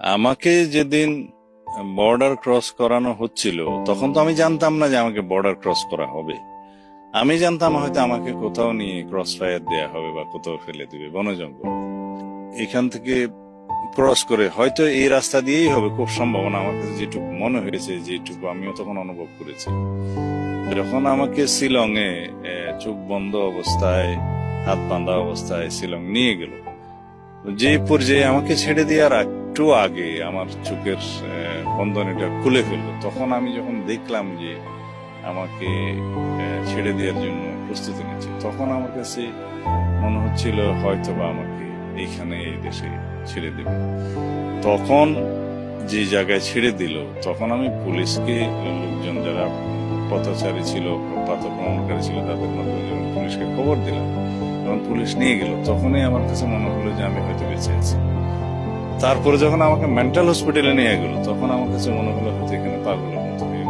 আমাকে যেদিন border cross করানো হচ্ছিল তখন তো আমি জানতাম না যে আমাকে বর্ডার ক্রস করা হবে। আমি জানতাম হয়তো আমাকে কোথাও নিয়ে ক্রস ফায়ার দেওয়া হবে বা কোথাও ফেলে দিবে বন জঙ্গল। এখান থেকে ক্রস করে হয়তো এই রাস্তা দিয়েই হবে, খুব সম্ভাবনা। আমার কাছে যেটুকু মনে হয়েছে, যেটুকু আমিও তখন অনুভব করেছি, যখন আমাকে শিলং এ চোখ বন্ধ অবস্থায়, হাত বাঁধা অবস্থায় শিলং নিয়ে গেল, যে পর্যায়ে আমাকে ছেড়ে দেওয়ার একটু আগে আমার চোখের বন্ধনীটা খুলে ফেললো, তখন আমি যখন দেখলাম যে আমাকে ছেড়ে দেওয়ার জন্য প্রস্তুতি নিচ্ছে, তখন আমার কাছে মনে হচ্ছিল হয়তো বা আমাকে এইখানে এই দেশে ছেড়ে দেবে। তখন যে জায়গায় ছেড়ে দিল, তখন আমি পুলিশকে, লোকজন যারা পথচারী ছিল, পথ ভ্রমণকারী ছিল, তাদের মাধ্যমে যখন পুলিশকে খবর দিলাম, যখন পুলিশ নিয়ে গেল, তখনই আমার কাছে মনে হলো যে আমি হয়তো বেঁচে আছি। তারপরে যখন আমাকে মেন্টাল হসপিটালে নিয়ে গেল, তখন আমার কাছে মনে হলো হয়তো এখানে পাগলের মতো হয়ে গেল।